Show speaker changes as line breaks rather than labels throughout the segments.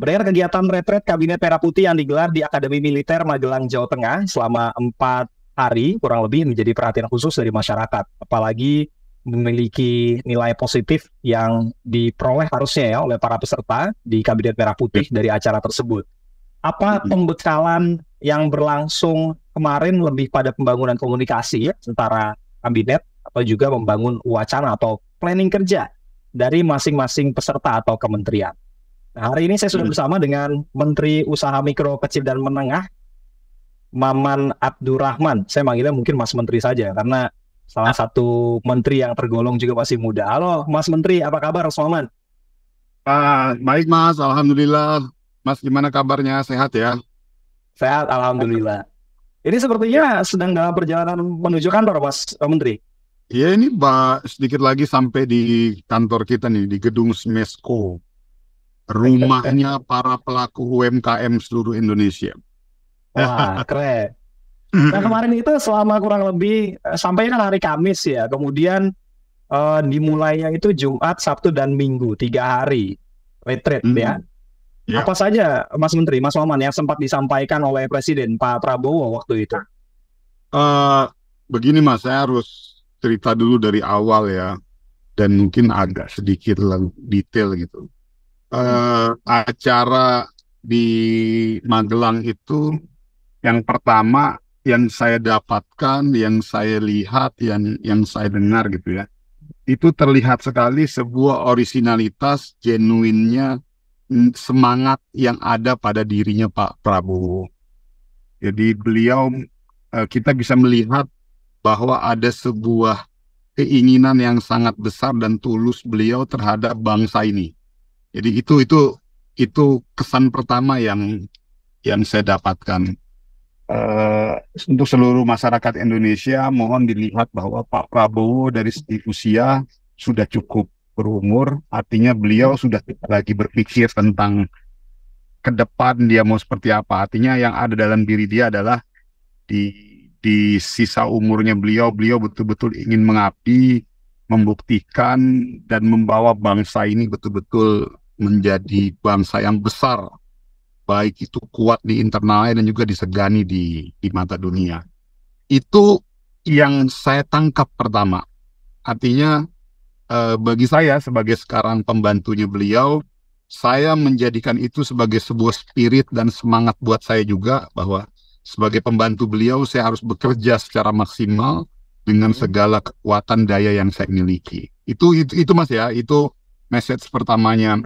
Mendengar kegiatan retret Kabinet Merah Putih yang digelar di Akademi Militer Magelang, Jawa Tengah selama 4 hari kurang lebih menjadi perhatian khusus dari masyarakat. Apalagi memiliki nilai positif yang diperoleh harusnya ya oleh para peserta di Kabinet Merah Putih dari acara tersebut. Apa pembekalan yang berlangsung kemarin lebih pada pembangunan komunikasi ya, antara kabinet atau juga membangun wacana atau planning kerja dari masing-masing peserta atau kementerian. Nah, hari ini saya sudah bersama dengan Menteri Usaha Mikro, Kecil, dan Menengah, Maman Abdurrahman. Saya manggilnya mungkin Mas Menteri saja, karena salah satu menteri yang tergolong juga masih muda. Halo, Mas Menteri, apa kabar, Mas Maman?
Baik Mas, Alhamdulillah. Mas gimana kabarnya? Sehat ya?
Sehat, Alhamdulillah. Ini sepertinya sedang dalam perjalanan menuju kantor, Mas Menteri.
Ya ini sedikit lagi sampai di kantor kita nih, di gedung Smesco. Rumahnya para pelaku UMKM seluruh Indonesia.
Wah, keren. Nah, kemarin itu selama kurang lebih sampai kan hari Kamis ya, kemudian dimulainya itu Jumat, Sabtu, dan Minggu, 3 hari retreat ya.
Ya.
Apa saja, Mas Menteri, Mas Maman, yang sempat disampaikan oleh Presiden Pak Prabowo waktu itu?
Begini Mas, saya harus cerita dulu dari awal ya, dan mungkin agak sedikit detail gitu. Acara di Magelang itu yang pertama yang saya dapatkan, yang saya lihat, yang saya dengar gitu ya, itu terlihat sekali sebuah orisinalitas genuinnya, semangat yang ada pada dirinya Pak Prabowo. Jadi beliau, kita bisa melihat bahwa ada sebuah keinginan yang sangat besar dan tulus beliau terhadap bangsa ini. Jadi itu kesan pertama yang saya dapatkan. Untuk seluruh masyarakat Indonesia, mohon dilihat bahwa Pak Prabowo dari segi usia sudah cukup berumur, artinya beliau sudah tidak lagi berpikir tentang ke depan dia mau seperti apa. Artinya yang ada dalam diri dia adalah di sisa umurnya beliau betul-betul ingin mengabdi, membuktikan dan membawa bangsa ini betul-betul menjadi bangsa yang besar, baik itu kuat di internalnya dan juga disegani di mata dunia. Itu yang saya tangkap pertama. Artinya bagi saya sebagai sekarang pembantunya beliau, saya menjadikan itu sebagai sebuah spirit dan semangat buat saya juga, bahwa sebagai pembantu beliau saya harus bekerja secara maksimal dengan segala kekuatan daya yang saya miliki. Itu Mas ya, itu message pertamanya.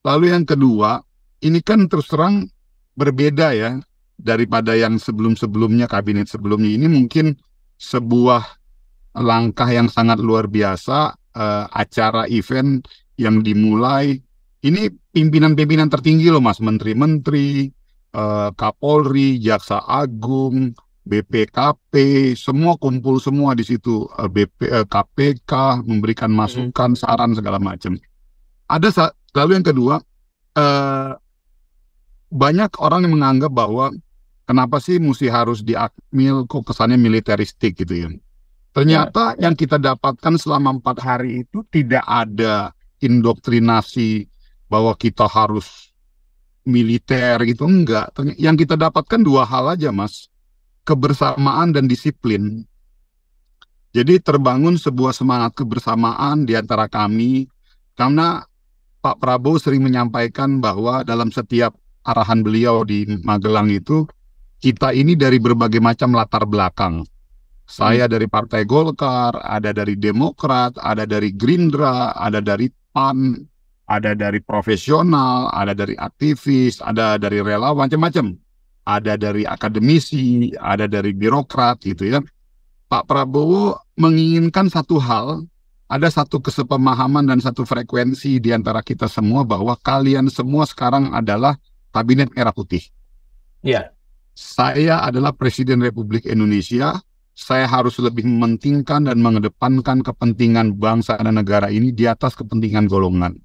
Lalu yang kedua, ini kan terus terang berbeda ya daripada yang sebelum-sebelumnya, kabinet sebelumnya. Ini mungkin sebuah langkah yang sangat luar biasa, acara event yang dimulai. Ini pimpinan-pimpinan tertinggi loh Mas, menteri-menteri, Kapolri, Jaksa Agung, BPKP, semua kumpul semua di situ, KPK memberikan masukan, saran segala macam. Lalu yang kedua, banyak orang yang menganggap bahwa kenapa sih mesti harus di Akmil, kok kesannya militeristik gitu ya. Ternyata yang kita dapatkan selama 4 hari itu tidak ada indoktrinasi bahwa kita harus militer gitu, enggak. Yang kita dapatkan 2 hal aja Mas, kebersamaan dan disiplin. Jadi terbangun sebuah semangat kebersamaan di antara kami, karena Pak Prabowo sering menyampaikan bahwa dalam setiap arahan beliau di Magelang itu, kita ini dari berbagai macam latar belakang. Saya dari Partai Golkar, ada dari Demokrat, ada dari Gerindra, ada dari PAN, ada dari profesional, ada dari aktivis, ada dari relawan, macam-macam. Ada dari akademisi, ada dari birokrat gitu ya. Pak Prabowo menginginkan satu hal, ada satu kesepemahaman dan satu frekuensi di antara kita semua, bahwa kalian semua sekarang adalah Kabinet Merah Putih.
Iya.
Saya adalah Presiden Republik Indonesia. Saya harus lebih mementingkan dan mengedepankan kepentingan bangsa dan negara ini di atas kepentingan golongan.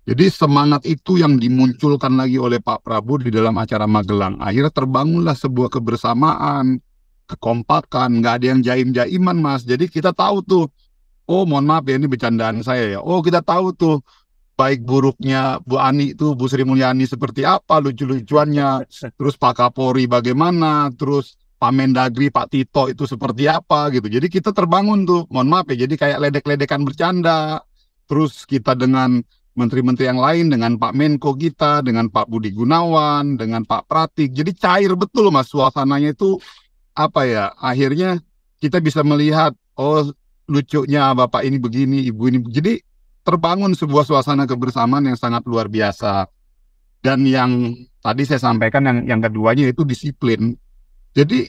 Jadi semangat itu yang dimunculkan lagi oleh Pak Prabowo di dalam acara Magelang. Akhirnya terbangunlah sebuah kebersamaan, kekompakan, nggak ada yang jaim-jaiman Mas. Jadi kita tahu tuh, oh mohon maaf ya ini bercandaan saya ya, oh kita tahu tuh baik buruknya Bu Ani itu, Bu Sri Mulyani seperti apa, lucu-lucuannya, terus Pak Kapolri bagaimana, terus Pak Mendagri, Pak Tito itu seperti apa gitu. Jadi kita terbangun tuh, mohon maaf ya, jadi kayak ledek-ledekan bercanda. Terus kita dengan menteri-menteri yang lain, dengan Pak Menko kita, dengan Pak Budi Gunawan, dengan Pak Pratik. Jadi cair betul Mas, suasananya itu apa ya, akhirnya kita bisa melihat, oh lucunya Bapak ini begini, Ibu ini. Jadi terbangun sebuah suasana kebersamaan yang sangat luar biasa. Dan yang tadi saya sampaikan yang keduanya itu disiplin. Jadi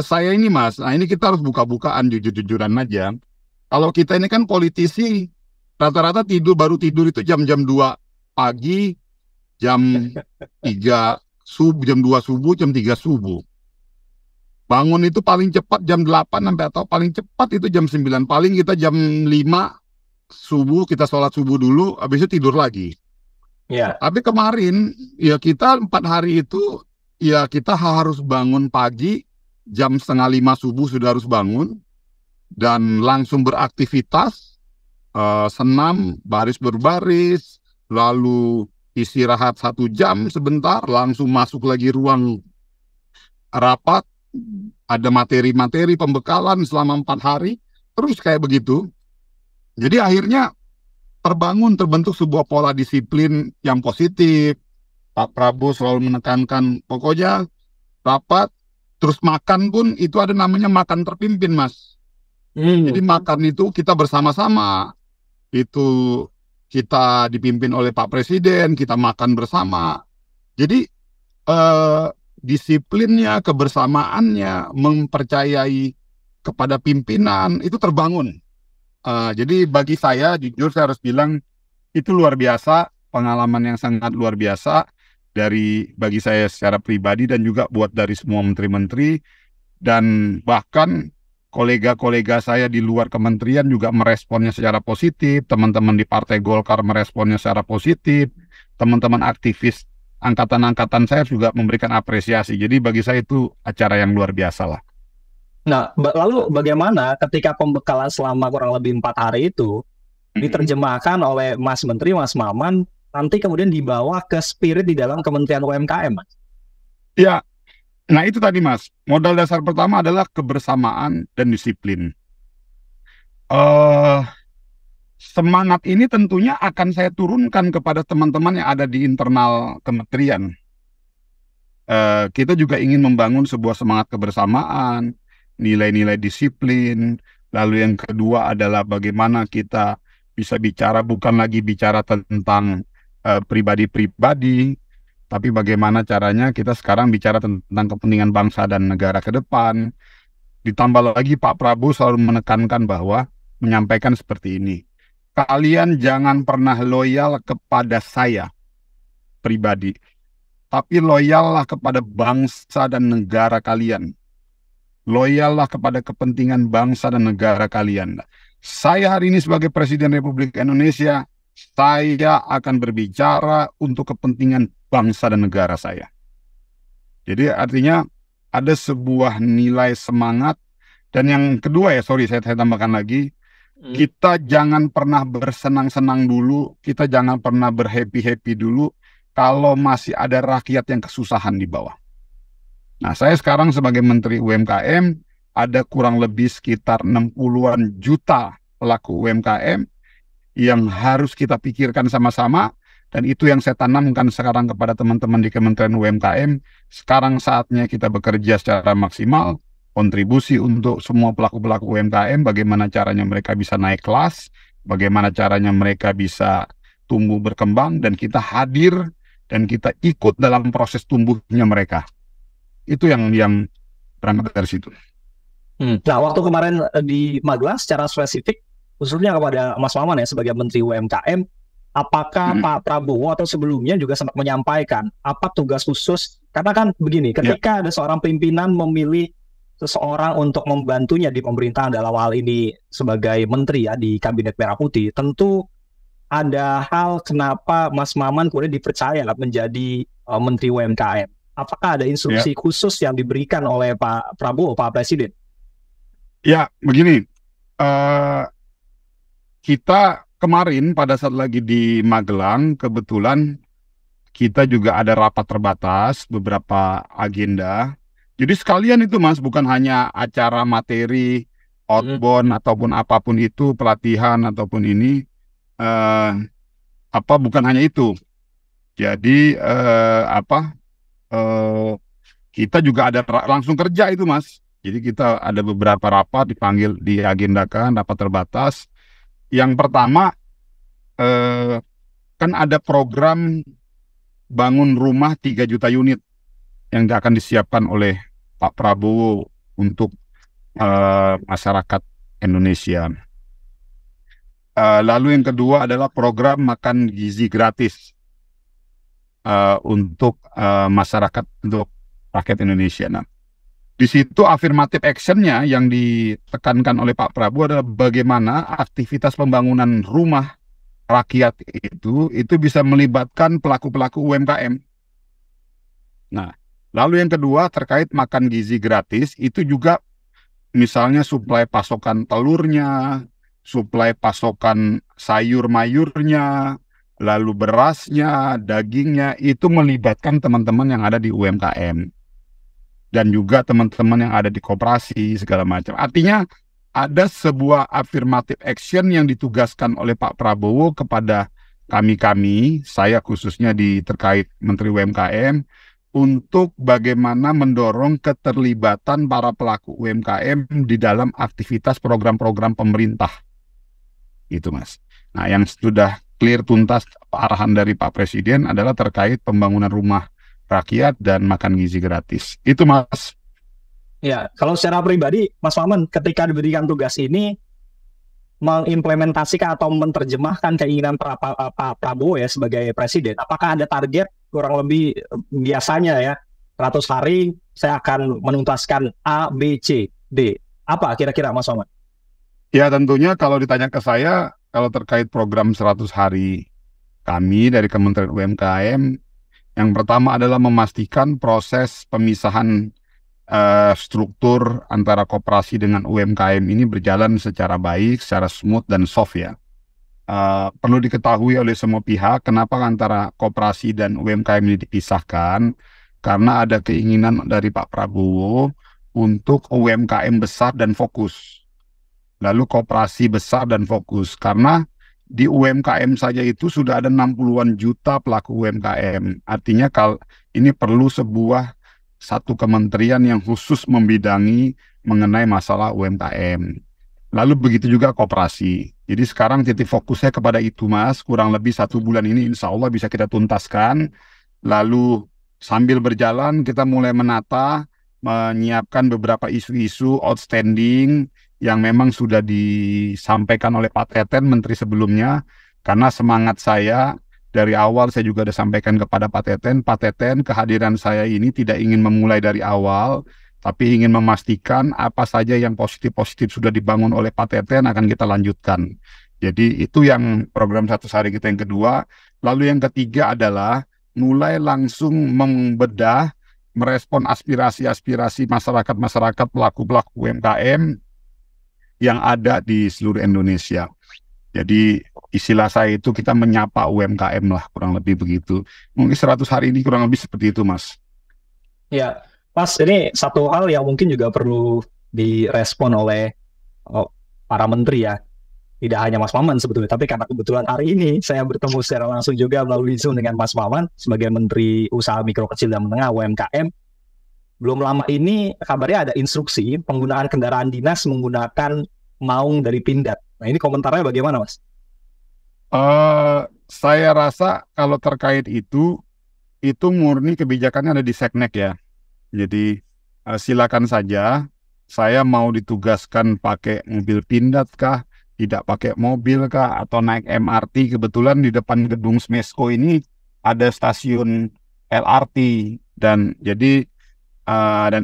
saya ini Mas, nah ini kita harus buka-bukaan, jujur-jujuran aja. Kalau kita ini kan politisi, rata-rata baru tidur itu jam-jam 2 pagi, jam 3 subuh, jam 2 subuh, jam 3 subuh. Bangun itu paling cepat jam 8 sampai atau paling cepat itu jam 9. Paling kita jam 5 subuh, kita sholat subuh dulu, habis itu tidur lagi.
Ya.
Tapi kemarin, ya kita 4 hari itu, ya kita harus bangun pagi, jam 4:30 subuh sudah harus bangun, dan langsung beraktivitas, senam, baris berbaris, lalu istirahat 1 jam sebentar, langsung masuk lagi ruang rapat, ada materi-materi pembekalan selama 4 hari, terus kayak begitu. Jadi akhirnya terbentuk sebuah pola disiplin yang positif. Pak Prabowo selalu menekankan, pokoknya rapat, terus makan pun itu ada namanya makan terpimpin, Mas. Jadi makan itu kita bersama-sama. Itu kita dipimpin oleh Pak Presiden, kita makan bersama. Jadi disiplinnya, kebersamaannya, mempercayai kepada pimpinan itu terbangun. Jadi bagi saya, jujur saya harus bilang, itu luar biasa, pengalaman yang sangat luar biasa bagi saya secara pribadi dan juga buat dari semua menteri-menteri, dan bahkan kolega-kolega saya di luar kementerian juga meresponnya secara positif, teman-teman di Partai Golkar meresponnya secara positif, teman-teman aktivis angkatan-angkatan saya juga memberikan apresiasi. Jadi bagi saya itu acara yang luar biasa lah.
Nah, lalu bagaimana ketika pembekalan selama kurang lebih 4 hari itu diterjemahkan oleh Mas Menteri, Mas Maman, nanti kemudian dibawa ke spirit di dalam Kementerian UMKM, Mas?
Ya, nah itu tadi Mas, modal dasar pertama adalah kebersamaan dan disiplin. Semangat ini tentunya akan saya turunkan kepada teman-teman yang ada di internal kementerian. Kita juga ingin membangun sebuah semangat kebersamaan, nilai-nilai disiplin. Lalu yang kedua adalah bagaimana kita bisa bicara, bukan lagi bicara tentang pribadi-pribadi, tapi bagaimana caranya kita sekarang bicara tentang kepentingan bangsa dan negara ke depan. Ditambah lagi Pak Prabowo selalu menekankan bahwa, menyampaikan seperti ini, kalian jangan pernah loyal kepada saya pribadi, tapi loyallah kepada bangsa dan negara kalian. Loyallah kepada kepentingan bangsa dan negara kalian. Saya hari ini sebagai Presiden Republik Indonesia, saya akan berbicara untuk kepentingan bangsa dan negara saya. Jadi artinya ada sebuah nilai semangat. Dan yang kedua ya, saya tambahkan lagi, kita jangan pernah bersenang-senang dulu, kita jangan pernah berhappy-happy dulu kalau masih ada rakyat yang kesusahan di bawah. Nah, saya sekarang sebagai Menteri UMKM, ada kurang lebih sekitar 60-an juta pelaku UMKM yang harus kita pikirkan sama-sama, dan itu yang saya tanamkan sekarang kepada teman-teman di Kementerian UMKM. Sekarang saatnya kita bekerja secara maksimal, kontribusi untuk semua pelaku-pelaku UMKM, bagaimana caranya mereka bisa naik kelas, bagaimana caranya mereka bisa tumbuh berkembang, dan kita hadir dan kita ikut dalam proses tumbuhnya mereka. Itu yang berangkat dari situ.
Nah, waktu kemarin di Magelang secara spesifik, khususnya kepada Mas Maman ya sebagai Menteri UMKM, apakah Pak Prabowo atau sebelumnya juga sempat menyampaikan apa tugas khusus? Karena kan begini, ketika ada seorang pimpinan memilih seseorang untuk membantunya di pemerintahan dalam hal ini sebagai menteri ya di Kabinet Merah Putih, tentu ada hal kenapa Mas Maman kemudian dipercaya menjadi Menteri UMKM. Apakah ada instruksi khusus yang diberikan oleh Pak Prabowo, Pak Presiden?
Ya, begini, kita kemarin pada saat lagi di Magelang, kebetulan kita juga ada rapat terbatas, beberapa agenda. Jadi sekalian itu Mas, bukan hanya acara materi, outbound ataupun apapun itu, pelatihan ataupun ini, bukan hanya itu. Jadi kita juga ada langsung kerja itu Mas. Jadi kita ada beberapa rapat dipanggil, diagendakan, rapat terbatas. Yang pertama, kan ada program bangun rumah 3 juta unit yang akan disiapkan oleh Pak Prabowo untuk masyarakat Indonesia. Lalu yang kedua adalah program makan gizi gratis untuk masyarakat, untuk rakyat Indonesia. Nah, di situ affirmative action-nya yang ditekankan oleh Pak Prabowo adalah bagaimana aktivitas pembangunan rumah rakyat itu bisa melibatkan pelaku-pelaku UMKM. Nah, lalu yang kedua terkait makan gizi gratis, itu juga misalnya suplai pasokan telurnya, suplai pasokan sayur mayurnya, lalu berasnya, dagingnya, itu melibatkan teman-teman yang ada di UMKM. Dan juga teman-teman yang ada di koperasi, segala macam. Artinya, ada sebuah affirmative action yang ditugaskan oleh Pak Prabowo kepada kami-kami, saya khususnya terkait Menteri UMKM, untuk bagaimana mendorong keterlibatan para pelaku UMKM di dalam aktivitas program-program pemerintah. Itu Mas. Nah, yang sudah clear tuntas arahan dari Pak Presiden adalah terkait pembangunan rumah rakyat dan makan gizi gratis. Itu Mas.
Ya, kalau secara pribadi, Mas Maman, ketika diberikan tugas ini, mengimplementasikan atau menerjemahkan keinginan Pak Prabowo ya sebagai presiden, apakah ada target kurang lebih biasanya ya, 100 hari saya akan menuntaskan A, B, C, D. Apa kira-kira Mas Maman?
Ya tentunya kalau ditanya ke saya, kalau terkait program 100 hari kami dari Kementerian UMKM, yang pertama adalah memastikan proses pemisahan struktur antara koperasi dengan UMKM ini berjalan secara baik, secara smooth dan soft ya. Perlu diketahui oleh semua pihak kenapa antara koperasi dan UMKM ini dipisahkan, karena ada keinginan dari Pak Prabowo untuk UMKM besar dan fokus. Lalu koperasi besar dan fokus, karena di UMKM saja itu sudah ada 60-an juta pelaku UMKM. Artinya kalau ini perlu satu kementerian yang khusus membidangi mengenai masalah UMKM. Lalu begitu juga koperasi. Jadi sekarang titik fokusnya kepada itu Mas, kurang lebih 1 bulan ini insya Allah bisa kita tuntaskan. Lalu sambil berjalan kita mulai menata, menyiapkan beberapa isu-isu outstanding yang memang sudah disampaikan oleh Pak Teten, Menteri sebelumnya. Karena semangat saya, dari awal saya juga sudah sampaikan kepada Pak Teten, kehadiran saya ini tidak ingin memulai dari awal, tapi ingin memastikan apa saja yang positif-positif sudah dibangun oleh Pak Teten akan kita lanjutkan. Jadi itu yang program 100 hari kita yang kedua. Lalu yang ketiga adalah mulai langsung membedah, merespon aspirasi-aspirasi masyarakat pelaku-pelaku UMKM yang ada di seluruh Indonesia. Jadi istilah saya itu kita menyapa UMKM lah, kurang lebih begitu. Mungkin 100 hari ini kurang lebih seperti itu Mas.
Ya, Mas, ini satu hal yang mungkin juga perlu direspon oleh para menteri ya. Tidak hanya Mas Maman sebetulnya, tapi karena kebetulan hari ini saya bertemu secara langsung juga melalui Zoom dengan Mas Maman sebagai Menteri Usaha Mikro Kecil dan Menengah UMKM. Belum lama ini kabarnya ada instruksi penggunaan kendaraan dinas menggunakan maung dari Pindad. Nah, ini komentarnya bagaimana, Mas?
Saya rasa kalau terkait itu murni kebijakannya ada di Seknek ya. Jadi silakan saja, saya mau ditugaskan pakai mobil Pindad kah, tidak pakai mobil kah, atau naik MRT. Kebetulan di depan gedung Smesco ini ada stasiun LRT dan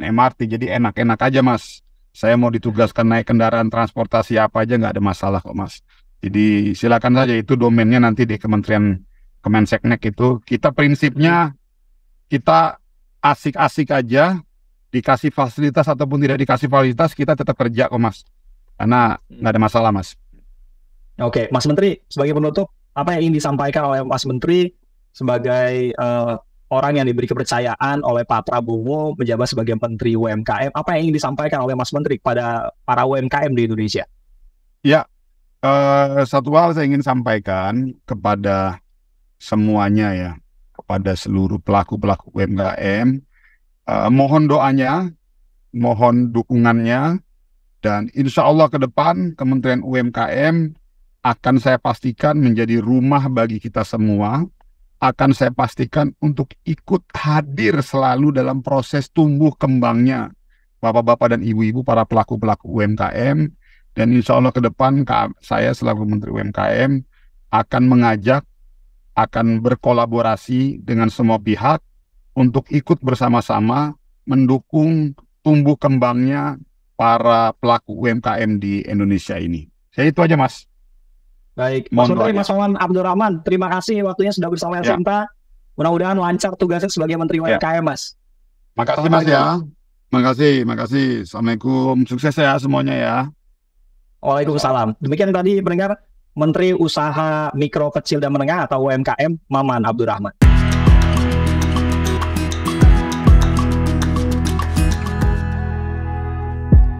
MRT, jadi enak-enak aja Mas. Saya mau ditugaskan naik kendaraan transportasi apa aja nggak ada masalah kok Mas. Jadi silakan saja, itu domainnya nanti di Kemenseknek itu. Kita prinsipnya kita asik-asik aja, dikasih fasilitas ataupun tidak dikasih fasilitas kita tetap kerja kok Mas. Karena nggak ada masalah Mas.
Oke, Mas Menteri, sebagai penutup, apa yang ingin disampaikan oleh Mas Menteri sebagai orang yang diberi kepercayaan oleh Pak Prabowo menjabat sebagai Menteri UMKM? Apa yang ingin disampaikan oleh Mas Menteri kepada para UMKM di Indonesia?
Ya, satu hal saya ingin sampaikan kepada semuanya ya, kepada seluruh pelaku-pelaku UMKM, mohon doanya, mohon dukungannya, dan insya Allah ke depan Kementerian UMKM akan saya pastikan menjadi rumah bagi kita semua, akan saya pastikan untuk ikut hadir selalu dalam proses tumbuh kembangnya Bapak-bapak dan Ibu-ibu para pelaku-pelaku UMKM, dan insya Allah ke depan saya selaku Menteri UMKM akan mengajak, akan berkolaborasi dengan semua pihak untuk ikut bersama-sama mendukung tumbuh kembangnya para pelaku UMKM di Indonesia ini. Saya itu aja, Mas.
Baik, Mas Menteri, Mas Wawan Abdurrahman, terima kasih waktunya sudah bersama Sinta. Mudah-mudahan lancar tugasnya sebagai Menteri UMKM, Mas.
Makasih, Mas ya. Makasih. Assalamualaikum. Sukses ya semuanya ya.
Waalaikumsalam. Demikian tadi pendengar Menteri Usaha Mikro Kecil dan Menengah atau UMKM Maman Abdurrahman.